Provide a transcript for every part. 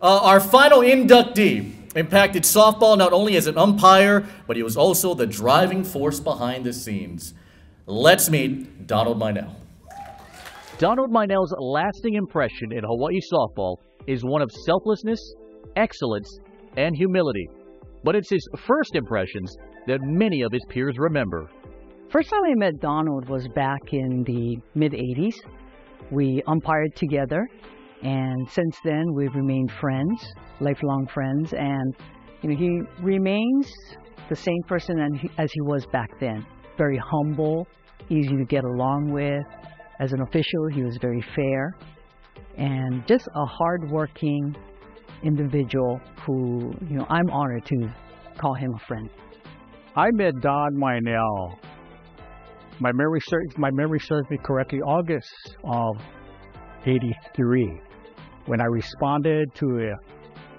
Our final inductee impacted softball not only as an umpire, but he was also the driving force behind the scenes. Let's meet Donald Meinel. Donald Meinel's lasting impression in Hawaii softball is one of selflessness, excellence, and humility. But it's his first impressions that many of his peers remember. First time I met Donald was back in the mid-'80s. We umpired together, and since then we've remained friends, lifelong friends, and he remains the same person as he was back then. Very humble, easy to get along with. As an official, he was very fair, and just a hard-working individual who, I'm honored to call him a friend. I met Don Meinel. My memory serves me correctly, August of '83, when I responded to an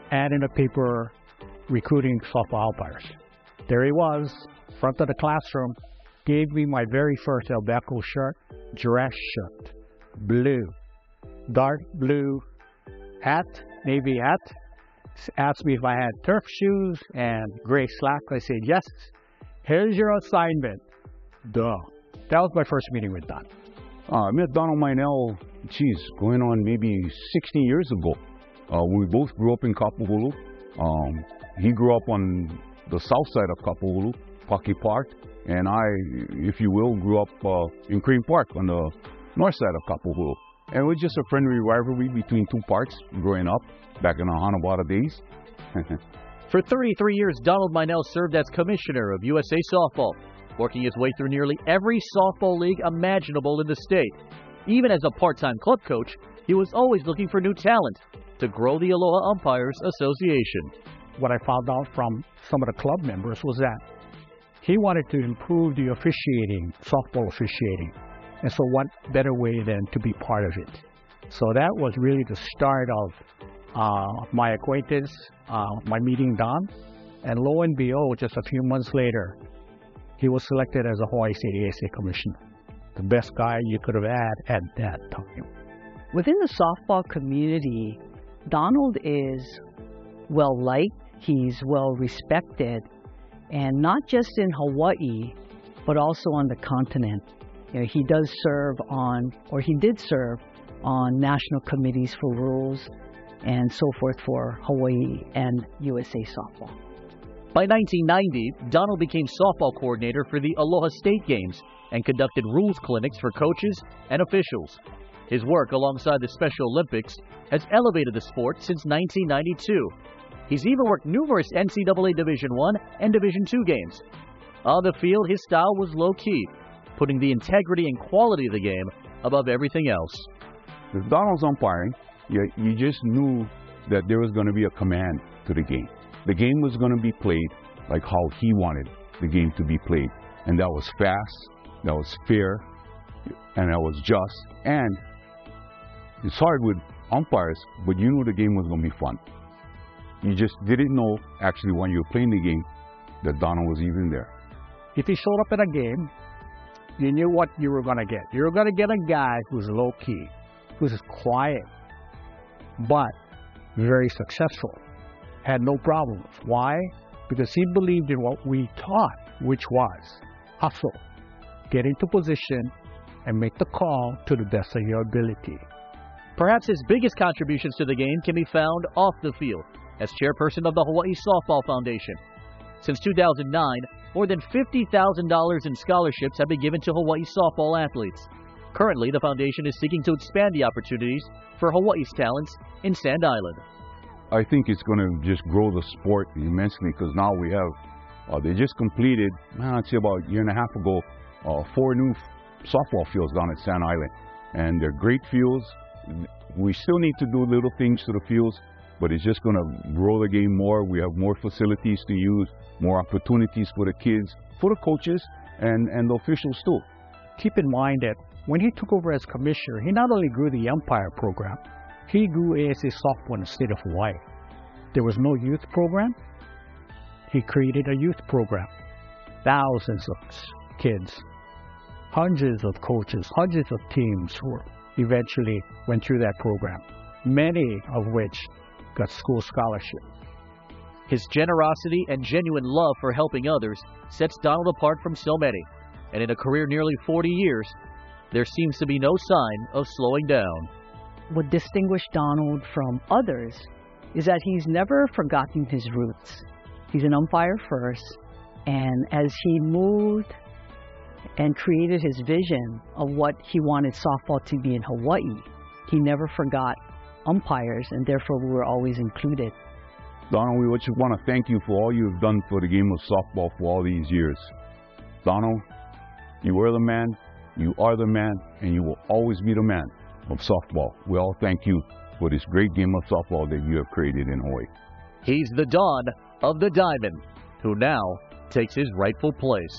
ad in the paper recruiting softball umpires. There he was, front of the classroom, gave me my very first Albeco shirt, dress shirt, blue, dark blue hat, navy hat. Asked me if I had turf shoes and gray slacks. I said, yes, here's your assignment. Duh. That was my first meeting with Don. I met Donald Meinel, going on maybe 16 years ago. We both grew up in Kapahulu. He grew up on the south side of Kapahulu, Paki Park, and I, if you will, grew up in Crane Park on the north side of Kapahulu. And it was just a friendly rivalry between two parks growing up back in the Hanabata days. For 33 years, Donald Meinel served as commissioner of USA Softball, working his way through nearly every softball league imaginable in the state. Even as a part-time club coach, he was always looking for new talent to grow the Aloha Umpires Association. What I found out from some of the club members was that he wanted to improve the officiating, softball officiating. And so what better way than to be part of it? So that was really the start of my acquaintance, my meeting Don. And lo and behold, just a few months later, he was selected as a Hawaii State ASA commissioner. The best guy you could have had at that time. Within the softball community, Donald is well-liked, he's well-respected, and not just in Hawaii, but also on the continent. He does serve on, or he did serve on national committees for rules and so forth for Hawaii and USA Softball. By 1990, Donald became softball coordinator for the Aloha State Games and conducted rules clinics for coaches and officials. His work alongside the Special Olympics has elevated the sport since 1992. He's even worked numerous NCAA Division I and Division II games. On the field, his style was low-key, putting the integrity and quality of the game above everything else. With Donald's umpiring, you just knew that there was going to be a command to the game. The game was going to be played like how he wanted the game to be played. And that was fast, that was fair, and that was just. And it's hard with umpires, but you knew the game was going to be fun. You just didn't know, actually, when you were playing the game, that Donald was even there. If he showed up in a game, you knew what you were going to get. You were going to get a guy who's low-key, who's quiet, but very successful. Had no problems. Why? Because he believed in what we taught, which was hustle, get into position, and make the call to the best of your ability. Perhaps his biggest contributions to the game can be found off the field as chairperson of the Hawaii Softball Foundation. Since 2009, more than $50,000 in scholarships have been given to Hawaii softball athletes. Currently, the foundation is seeking to expand the opportunities for Hawaii's talents in Sand Island. I think it's going to just grow the sport immensely because now we have, they just completed, I'd say about a year and a half ago, 4 new softball fields down at Sand Island. And they're great fields. We still need to do little things to the fields, but it's just going to grow the game more. We have more facilities to use, more opportunities for the kids, for the coaches, and the officials too. Keep in mind that when he took over as commissioner, he not only grew the umpire program, he grew ASA softball in the state of Hawaii. There was no youth program. He created a youth program. Thousands of kids, hundreds of coaches, hundreds of teams who eventually went through that program, many of which got school scholarship. His generosity and genuine love for helping others sets Donald apart from so many. And in a career nearly 40 years, there seems to be no sign of slowing down. What distinguished Donald from others is that he's never forgotten his roots. He's an umpire first, and as he moved and created his vision of what he wanted softball to be in Hawaii, he never forgot umpires, and therefore we were always included. Donald, we just want to thank you for all you've done for the game of softball for all these years. Donald, you were the man, you are the man, and you will always be the man of softball. We all thank you for this great game of softball that you have created in Hawaii. He's the Don of the Diamond, who now takes his rightful place.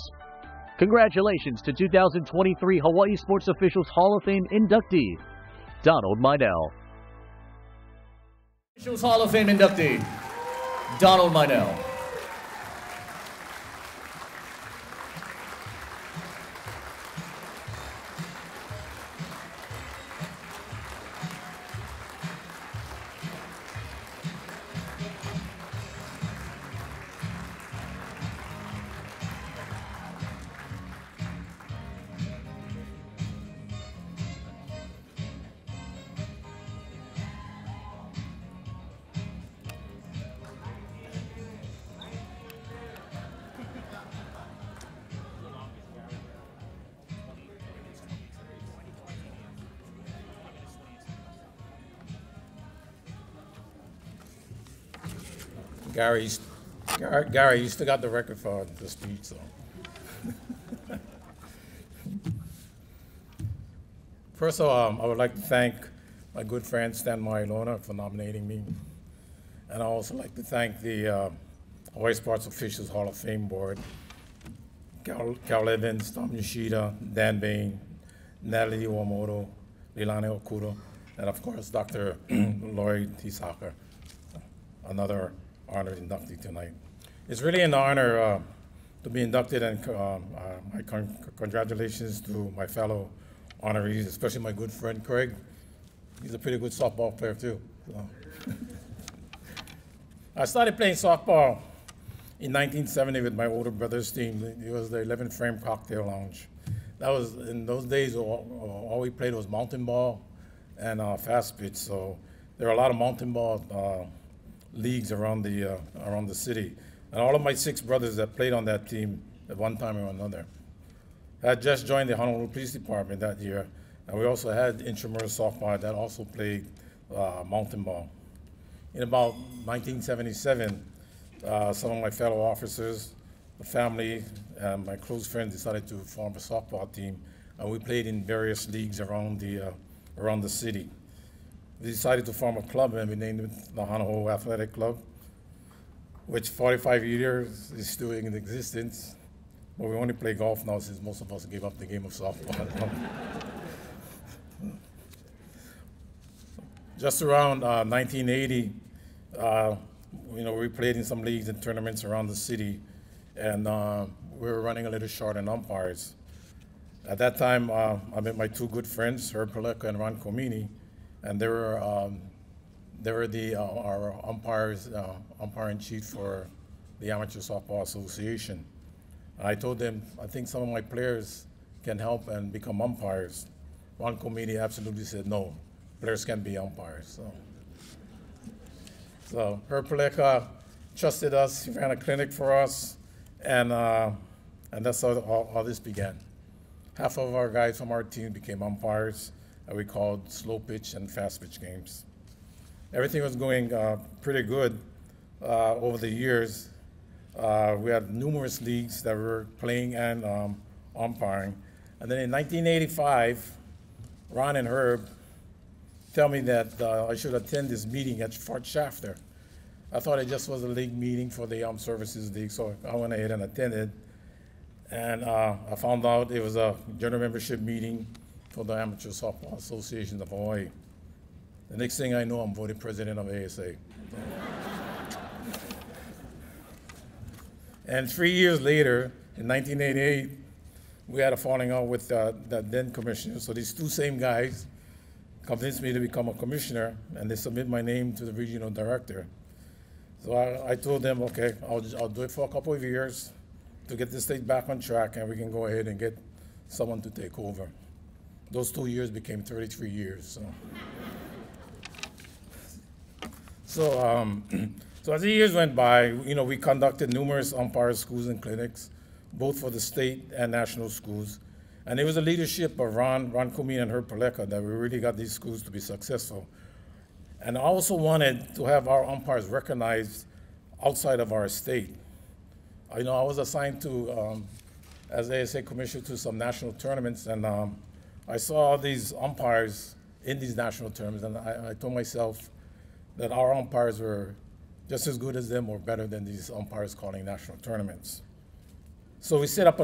Congratulations to 2023 Hawaii Sports Officials Hall of Fame inductee, Donald Meinel. Officials Hall of Fame inductee, Donald Meinel. Gary, you still got the record for the speech, so. First of all, I would like to thank my good friend Stan Meinel for nominating me. And I also like to thank the Hawaii Sports Officials Hall of Fame Board, Carl Evans, Tom Yoshida, Dan Bain, Natalie Iwamoto, Leilani Okuda, and of course, Dr. Lloyd Hisaka, another honored inductee tonight. It's really an honor to be inducted, and my congratulations to my fellow honorees, especially my good friend Craig. He's a pretty good softball player too. So. I started playing softball in 1970 with my older brother's team. It was the 11 Frame Cocktail Lounge. That was, in those days, all we played was mountain ball and fast pitch. So there are a lot of mountain ball leagues around the city. And all of my 6 brothers that played on that team at one time or another. I had just joined the Honolulu Police Department that year, and we also had intramural softball that also played mountain ball. In about 1977, some of my fellow officers, the family, and my close friends decided to form a softball team, and we played in various leagues around the city. We decided to form a club, and we named it the Honolulu Athletic Club, which 45 years is still in existence. But we only play golf now since most of us gave up the game of softball. Just around 1980, we played in some leagues and tournaments around the city, and we were running a little short on umpires. At that time, I met my 2 good friends, Herb Paleka and Ron Comini, and they were our umpires, umpire-in-chief for the Amateur Softball Association. I told them, I think some of my players can help and become umpires. Ron Comini absolutely said, no, players can be umpires. So Herb Paleka trusted us, he ran a clinic for us, and that's how all this began. Half of our guys from our team became umpires, and we called slow pitch and fast pitch games. Everything was going pretty good over the years. We had numerous leagues that were playing and umpiring. And then in 1985, Ron and Herb tell me that I should attend this meeting at Fort Shafter. I thought it just was a league meeting for the Armed Services League, so I went ahead and attended. And I found out it was a general membership meeting for the Amateur Softball Association of Hawaii. The next thing I know, I'm voted president of ASA. And 3 years later, in 1988, we had a falling out with that then commissioner. So these 2 same guys convinced me to become a commissioner, and they submit my name to the regional director. So I told them, okay, I'll do it for a couple of years to get the state back on track, and we can go ahead and get someone to take over. Those 2 years became 33 years. So as the years went by, we conducted numerous umpire schools and clinics, both for the state and national schools. And it was the leadership of Ron Comine and Herb Paleka that we really got these schools to be successful. And I also wanted to have our umpires recognized outside of our state. I was assigned to, as ASA commissioner, to some national tournaments, and I saw these umpires in these national tournaments, and I told myself that our umpires were just as good as them or better than these umpires calling national tournaments. So we set up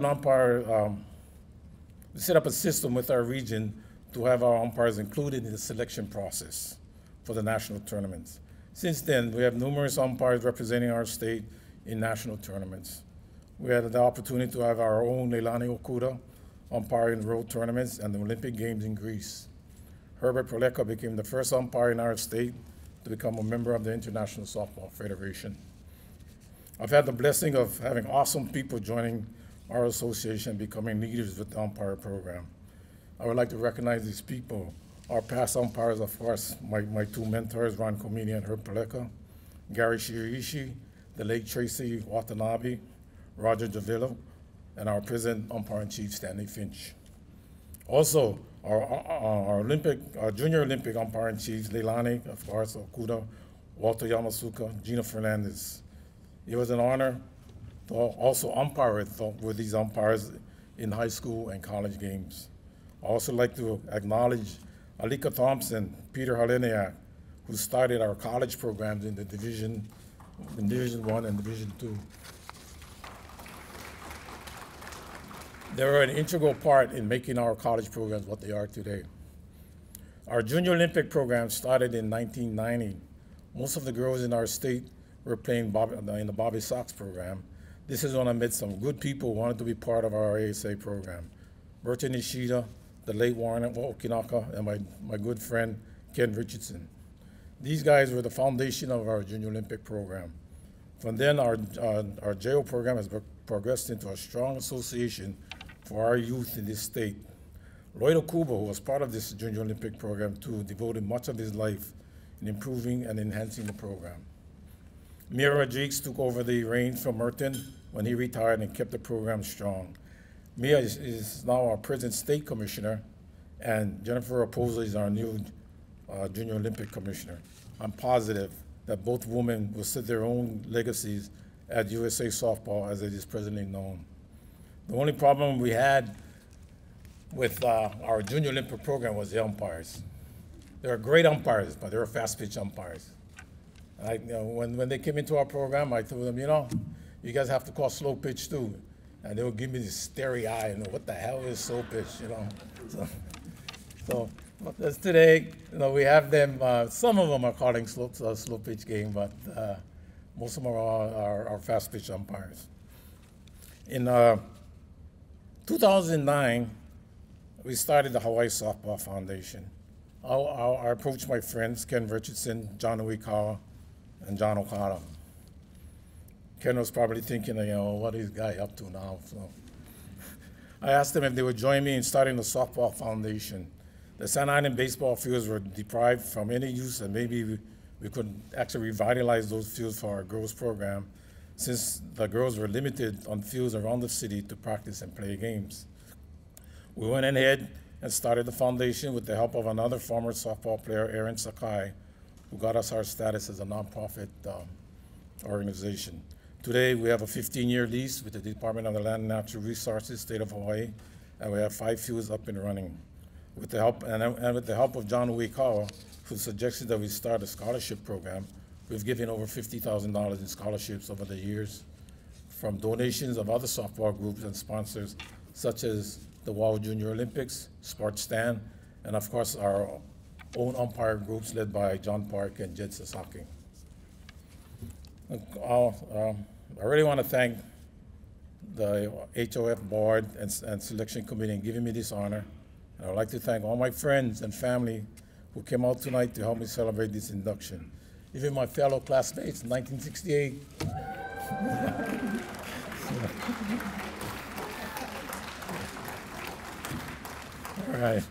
we set up a system with our region to have our umpires included in the selection process for the national tournaments. Since then, we have numerous umpires representing our state in national tournaments. We had the opportunity to have our own Leilani Okuda umpire in world tournaments and the Olympic Games in Greece. Herbert Paleka became the first umpire in our state to become a member of the International Softball Federation. I've had the blessing of having awesome people joining our association, becoming leaders with the umpire program. I would like to recognize these people. Our past umpires, of course, my two mentors, Ron Comini and Herb Paleka, Gary Shiriishi, the late Tracy Watanabe, Roger Javillo, and our present umpire-in-chief, Stanley Finch. Also, our junior Olympic umpire-in-chiefs, Leilani, of course, Okuda, Walter Yamasuka, Gina Fernandez. It was an honor to also umpire with these umpires in high school and college games. I also like to acknowledge Alika Thompson, Peter Haleniak, who started our college programs in Division I and Division II. They were an integral part in making our college programs what they are today. Our Junior Olympic program started in 1990. Most of the girls in our state were playing in the Bobby Sox program. This is when I met some good people who wanted to be part of our ASA program. Bertie Nishida, the late Warren Okinaka, and my good friend, Ken Richardson. These guys were the foundation of our Junior Olympic program. From then, our JO program has progressed into a strong association for our youth in this state. Lloyd Okubo, who was part of this Junior Olympic program too, devoted much of his life in improving and enhancing the program. Mira Rodriguez took over the reins from Merton when he retired and kept the program strong. Mia is now our present state commissioner, and Jennifer Raposa is our new Junior Olympic commissioner. I'm positive that both women will set their own legacies at USA Softball as it is presently known. The only problem we had with our Junior Olympic program was the umpires. They were great umpires, but they were fast pitch umpires. When they came into our program, I told them, you guys have to call slow pitch too. And they would give me this starry eye, what the hell is slow pitch, So as today, we have them, some of them are calling slow pitch game, but most of them are fast pitch umpires. In 2009, we started the Hawaii Softball Foundation. I approached my friends, Ken Richardson, John Uikawa, and John Okada. Ken was probably thinking, what is this guy up to now? So I asked them if they would join me in starting the Softball Foundation. The San Island baseball fields were deprived from any use, and maybe we could actually revitalize those fields for our girls program, since the girls were limited on fields around the city to practice and play games. We went ahead and started the foundation with the help of another former softball player, Aaron Sakai, who got us our status as a nonprofit organization. Today, we have a 15-year lease with the Department of the Land and Natural Resources, State of Hawaii, and we have 5 fields up and running. With the help of John Uikawa, who suggested that we start a scholarship program, we've given over $50,000 in scholarships over the years from donations of other softball groups and sponsors, such as the WOW Junior Olympics, Sports Stand, and of course our own umpire groups led by John Park and Jed Sasaki. I really want to thank the HOF board and selection committee in giving me this honor. And I'd like to thank all my friends and family who came out tonight to help me celebrate this induction. Even my fellow classmates in 1968. All right.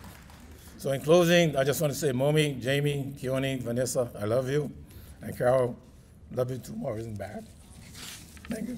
So in closing, I just want to say, Momi, Jamie, Keone, Vanessa, I love you. And Carol, love you too. More isn't bad. Thank you.